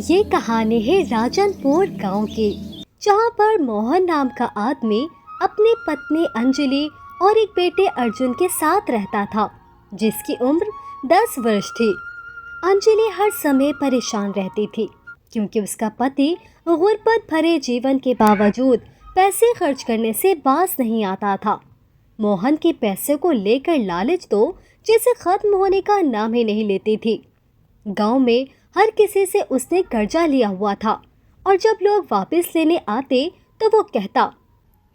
ये कहानी है राजनपुर गांव की, जहां पर मोहन नाम का आदमी अपनी पत्नी अंजलि और एक बेटे अर्जुन के साथ रहता था, जिसकी उम्र 10 वर्ष थी। अंजलि हर समय परेशान रहती थी क्योंकि उसका पति गुर्बत भरे जीवन के बावजूद पैसे खर्च करने से बाज नहीं आता था। मोहन के पैसे को लेकर लालच तो जैसे खत्म होने का नाम ही नहीं लेती थी। गांव में हर किसी से उसने कर्जा लिया हुआ था और जब लोग वापस लेने आते तो वो कहता,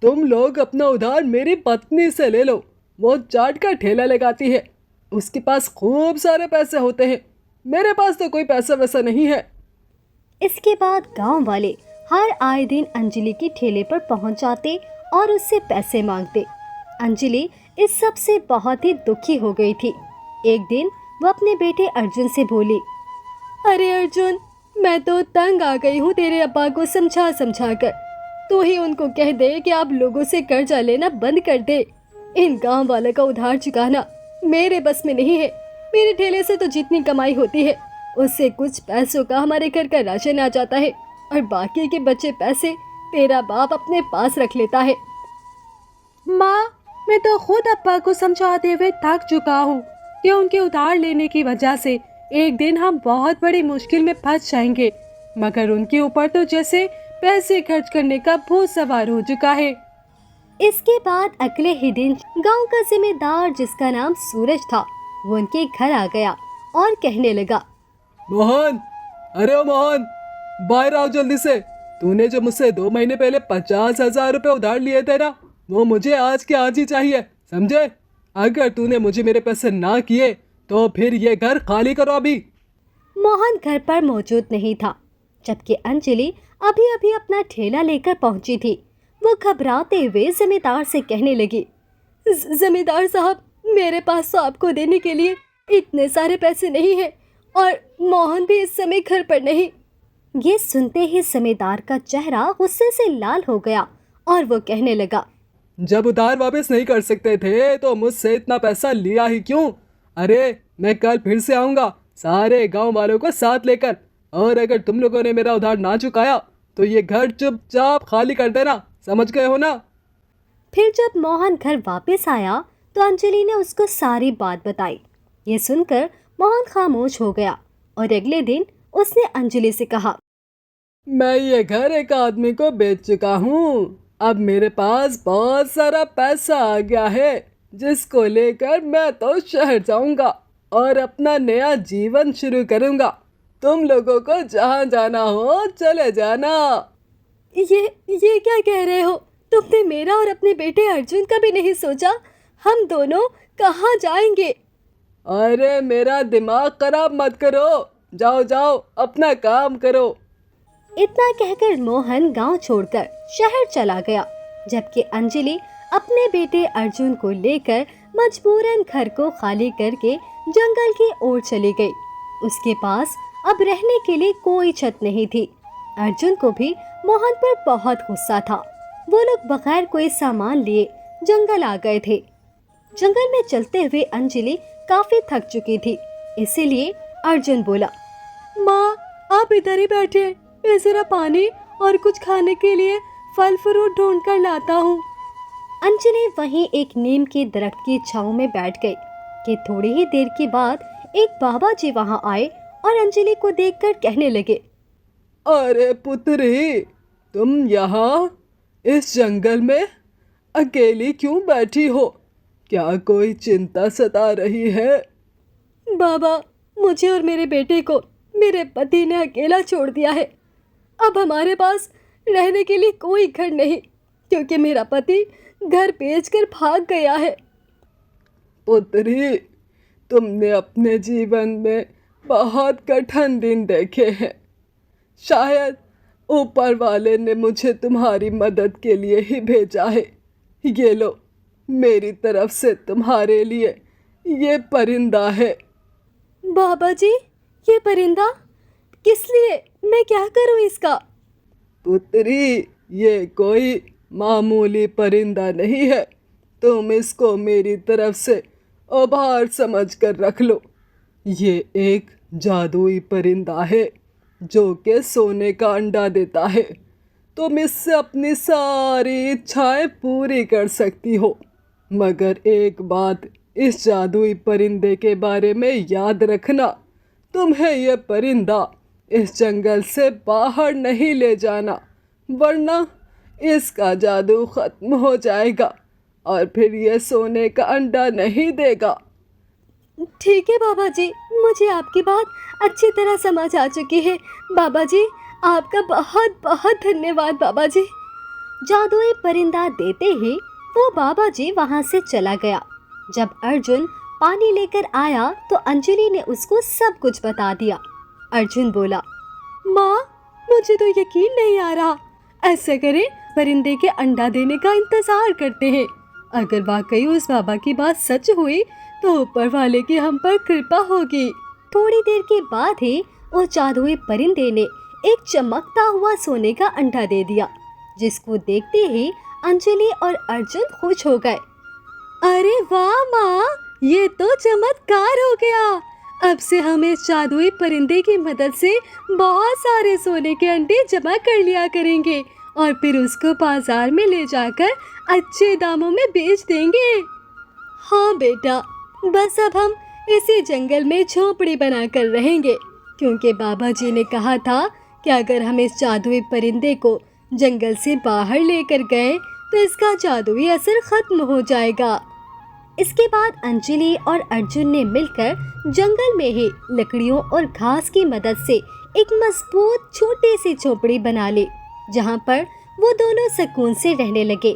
तुम लोग अपना उधार मेरी पत्नी से ले लो, वो चाट का ठेला लगाती है, उसके पास खूब सारे पैसे होते हैं, मेरे पास तो कोई पैसा वैसा नहीं है। इसके बाद गांव वाले हर आए दिन अंजलि के ठेले पर पहुंच जाते और उससे पैसे मांगते। अंजलि इस सब से बहुत ही दुखी हो गई थी। एक दिन वो अपने बेटे अर्जुन से बोली, अरे अर्जुन, मैं तो तंग आ गई हूँ तेरे अब्बा को समझा समझा कर। तू ही उनको कह दे कि आप लोगों से कर्जा लेना बंद कर दे। इन गांव वालों का उधार चुकाना मेरे बस में नहीं है। मेरे ठेले से तो जितनी कमाई होती है उससे कुछ पैसों का हमारे घर का राशन आ जाता है और बाकी के बचे पैसे तेरा बाप अपने पास रख लेता है। माँ, मैं तो खुद अब्बा को समझाते हुए थक चुका हूँ कि उनके उधार लेने की वजह से एक दिन हम बहुत बड़ी मुश्किल में फंस जाएंगे, मगर उनके ऊपर तो जैसे पैसे खर्च करने का भूत सवार हो चुका है। इसके बाद अगले ही दिन गांव का जिम्मेदार, जिसका नाम सूरज था, वो उनके घर आ गया और कहने लगा, मोहन, अरे ओ मोहन, बाहर आओ जल्दी से। तूने जो मुझसे 2 महीने पहले 50,000 रुपए उधार लिए थे ना, वो मुझे आज के आज ही चाहिए, समझे? अगर तूने मुझे मेरे पैसे ना किए तो फिर ये घर खाली करो अभी। मोहन घर पर मौजूद नहीं था, जबकि अंजलि अभी अभी अपना ठेला लेकर पहुंची थी। वो घबराते हुए जमींदार से कहने लगी, जमींदार साहब, मेरे पास तो आपको देने के लिए इतने सारे पैसे नहीं है और मोहन भी इस समय घर पर नहीं। ये सुनते ही जमींदार का चेहरा गुस्से से लाल हो गया और वो कहने लगा, जब उधार वापस नहीं कर सकते थे तो मुझसे इतना पैसा लिया ही क्यों? अरे मैं कल फिर से आऊँगा सारे गांव वालों को साथ लेकर, और अगर तुम लोगों ने मेरा उधार ना चुकाया तो ये घर चुपचाप खाली कर देना, समझ गए हो ना? फिर जब मोहन घर वापस आया तो अंजलि ने उसको सारी बात बताई। ये सुनकर मोहन खामोश हो गया और अगले दिन उसने अंजलि से कहा, मैं ये घर एक आदमी को बेच चुका हूँ। अब मेरे पास बहुत सारा पैसा आ गया है, जिसको लेकर मैं तो शहर जाऊंगा और अपना नया जीवन शुरू करूंगा। तुम लोगों को जहाँ जाना हो चले जाना। ये क्या कह रहे हो? तुमने मेरा और अपने बेटे अर्जुन का भी नहीं सोचा? हम दोनों कहाँ जाएंगे? अरे मेरा दिमाग खराब मत करो, जाओ जाओ अपना काम करो। इतना कहकर मोहन गांव छोड़कर शहर चला गया, जबकि अंजलि अपने बेटे अर्जुन को लेकर मजबूरन घर को खाली करके जंगल की ओर चली गई। उसके पास अब रहने के लिए कोई छत नहीं थी। अर्जुन को भी मोहन पर बहुत गुस्सा था। वो लोग बगैर कोई सामान लिए जंगल आ गए थे। जंगल में चलते हुए अंजलि काफी थक चुकी थी, इसीलिए अर्जुन बोला, माँ, आप इधर ही बैठे, मैं जरा पानी और कुछ खाने के लिए फल फ्रूट ढूंढ कर लाता हूँ। अंजलि वहीं एक नीम के दरख्त की छांव में बैठ गई कि थोड़ी ही देर के बाद एक बाबा जी वहां आए और अंजलि को देखकर कहने लगे, अरे पुत्री, तुम यहाँ इस जंगल में अकेली क्यों बैठी हो? क्या कोई चिंता सता रही है? बाबा, मुझे और मेरे बेटे को मेरे पति ने अकेला छोड़ दिया है। अब हमारे पास रहने के लिए कोई घर नहीं, क्योंकि मेरा पति घर बेचकर भाग गया है। पुत्री, तुमने अपने जीवन में बहुत कठिन दिन देखे हैं। शायद ऊपर वाले ने मुझे तुम्हारी मदद के लिए ही भेजा है। ये लो, मेरी तरफ से तुम्हारे लिए ये परिंदा है। बाबा जी, ये परिंदा किस लिए? मैं क्या करूं इसका? पुत्री, ये कोई मामूली परिंदा नहीं है। तुम इसको मेरी तरफ से उपहार समझ कर रख लो। ये एक जादुई परिंदा है जो कि सोने का अंडा देता है। तुम इससे अपनी सारी इच्छाएं पूरी कर सकती हो, मगर एक बात इस जादुई परिंदे के बारे में याद रखना, तुम्हें यह परिंदा इस जंगल से बाहर नहीं ले जाना, वरना इसका जादू खत्म हो जाएगा और फिर यह सोने का अंडा नहीं देगा। ठीक है बाबा जी, मुझे आपकी बात अच्छी तरह समझ आ चुकी है। बाबा जी, आपका बहुत बहुत धन्यवाद बाबा जी। जादुई परिंदा देते ही वो बाबा जी वहाँ से चला गया। जब अर्जुन पानी लेकर आया तो अंजलि ने उसको सब कुछ बता दिया। अर्जुन बोला, माँ, मुझे तो यकीन नहीं आ रहा। ऐसा करें, परिंदे के अंडा देने का इंतजार करते हैं। अगर वाकई उस बाबा की बात सच हुई तो ऊपर वाले की हम पर कृपा होगी। थोड़ी देर के बाद ही उस जादुई परिंदे ने एक चमकता हुआ सोने का अंडा दे दिया, जिसको देखते ही अंजलि और अर्जुन खुश हो गए। अरे वाह माँ, ये तो चमत्कार हो गया। अब से हम इस जादुई परिंदे की मदद से बहुत सारे सोने के अंडे जमा कर लिया करेंगे और फिर उसको बाजार में ले जाकर अच्छे दामों में बेच देंगे। हाँ बेटा, बस अब हम इसी जंगल में झोपड़ी बनाकर रहेंगे, क्योंकि बाबा जी ने कहा था कि अगर हम इस जादुई परिंदे को जंगल से बाहर लेकर गए तो इसका जादुई असर खत्म हो जाएगा। इसके बाद अंजलि और अर्जुन ने मिलकर जंगल में ही लकड़ियों और घास की मदद से एक मजबूत छोटी सी झोपड़ी बना ली, जहाँ पर वो दोनों सुकून से रहने लगे।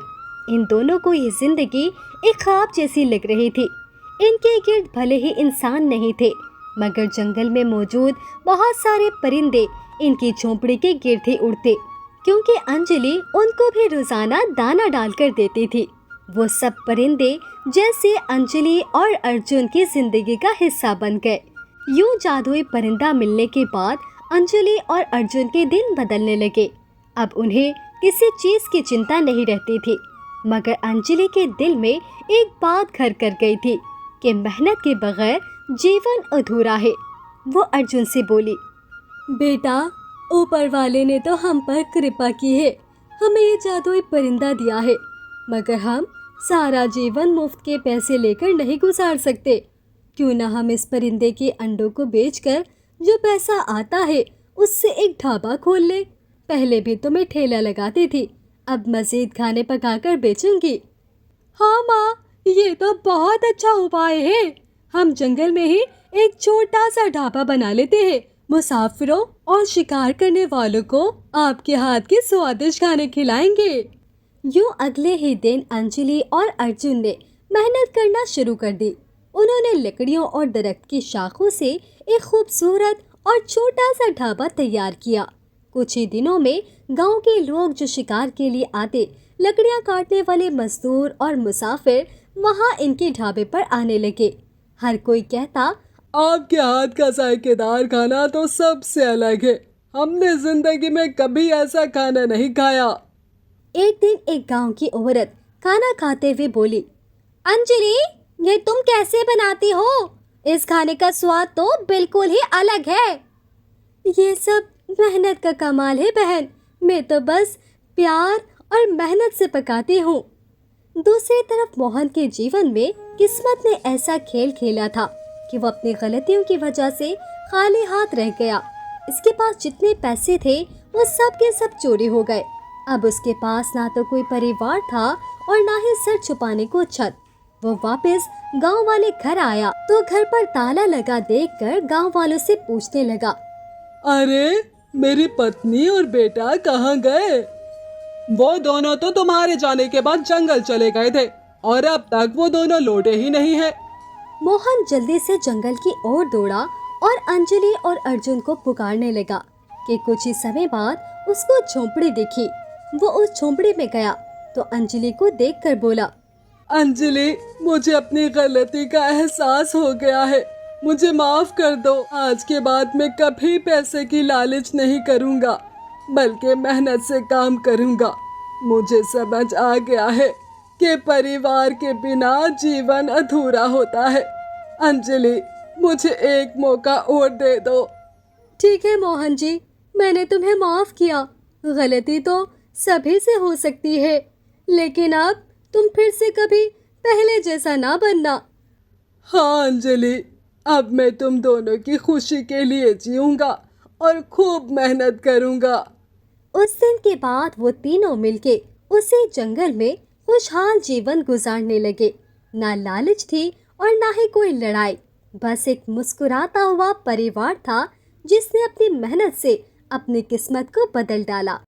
इन दोनों को ये जिंदगी एक ख्वाब जैसी लग रही थी। इनके गिर्द भले ही इंसान नहीं थे, मगर जंगल में मौजूद बहुत सारे परिंदे इनकी झोपड़ी के गिर्द ही उड़ते, क्योंकि अंजलि उनको भी रोजाना दाना डालकर देती थी। वो सब परिंदे जैसे अंजलि और अर्जुन की जिंदगी का हिस्सा बन गए। यूं जादुई परिंदा मिलने के बाद अंजलि और अर्जुन के दिन बदलने लगे। अब उन्हें किसी चीज की चिंता नहीं रहती थी, मगर अंजलि के दिल में एक बात घर कर गई थी कि मेहनत के बगैर जीवन अधूरा है। वो अर्जुन से बोली, बेटा, ऊपर वाले ने तो हम पर कृपा की है, हमें ये जादुई परिंदा दिया है, मगर हम सारा जीवन मुफ्त के पैसे लेकर नहीं गुजार सकते। क्यों ना हम इस परिंदे के अंडों को बेचकर जो पैसा आता है उससे एक ढाबा खोल ले। पहले भी तो मैं ठेला लगाती थी, अब मजीद खाने पकाकर बेचूंगी। हाँ माँ, ये तो बहुत अच्छा उपाय है। हम जंगल में ही एक छोटा सा ढाबा बना लेते हैं। मुसाफिरों और शिकार करने वालों को आपके हाथ के स्वादिष्ट खाने खिलाएंगे। यूं अगले ही दिन अंजलि और अर्जुन ने मेहनत करना शुरू कर दी। उन्होंने लकड़ियों और दरख्त की शाखों से एक खूबसूरत और छोटा सा ढाबा तैयार किया। कुछ ही दिनों में गांव के लोग जो शिकार के लिए आते, लकड़ियां काटने वाले मजदूर और मुसाफिर वहां इनके ढाबे पर आने लगे। हर कोई कहता, आपके हाथ का जायकेदार खाना तो सबसे अलग है, हमने जिंदगी में कभी ऐसा खाना नहीं खाया। एक दिन एक गांव की औरत खाना खाते हुए बोली, अंजलि, ये तुम कैसे बनाती हो? इस खाने का स्वाद तो बिल्कुल ही अलग है। ये सब मेहनत का कमाल है बहन, मैं तो बस प्यार और मेहनत से पकाती हूँ। दूसरी तरफ मोहन के जीवन में किस्मत ने ऐसा खेल खेला था कि वो अपनी गलतियों की वजह से खाली हाथ रह गया। इसके पास जितने पैसे थे वो सब के सब चोरी हो गए। अब उसके पास ना तो कोई परिवार था और ना ही सर छुपाने को छत। वो वापस गांव वाले घर आया तो घर पर ताला लगा देखकर गांव वालों से पूछने लगा, अरे, मेरी पत्नी और बेटा कहाँ गए? वो दोनों तो तुम्हारे जाने के बाद जंगल चले गए थे और अब तक वो दोनों लौटे ही नहीं है। मोहन जल्दी से जंगल की ओर दौड़ा और अंजलि और अर्जुन को पुकारने लगा कि कुछ ही समय बाद उसको झोंपड़ी दिखी। वो उस झोंपड़ी में गया तो अंजलि को देखकर बोला, अंजलि, मुझे अपनी गलती का एहसास हो गया है, मुझे माफ कर दो। आज के बाद मैं कभी पैसे की लालच नहीं करूँगा, बल्कि मेहनत से काम करूँगा। मुझे समझ आ गया है कि परिवार के बिना जीवन अधूरा होता है। अंजलि, मुझे एक मौका और दे दो। ठीक है मोहन जी, मैंने तुम्हें माफ किया। गलती तो सभी से हो सकती है, लेकिन अब तुम फिर से कभी पहले जैसा ना बनना। हाँ अंजलि, अब मैं तुम दोनों की खुशी के लिए जीऊंगा और खूब मेहनत करूंगा। उस दिन के बाद वो तीनों मिलके उसी जंगल में खुशहाल जीवन गुजारने लगे। ना लालच थी और ना ही कोई लड़ाई, बस एक मुस्कुराता हुआ परिवार था जिसने अपनी मेहनत से अपनी किस्मत को बदल डाला।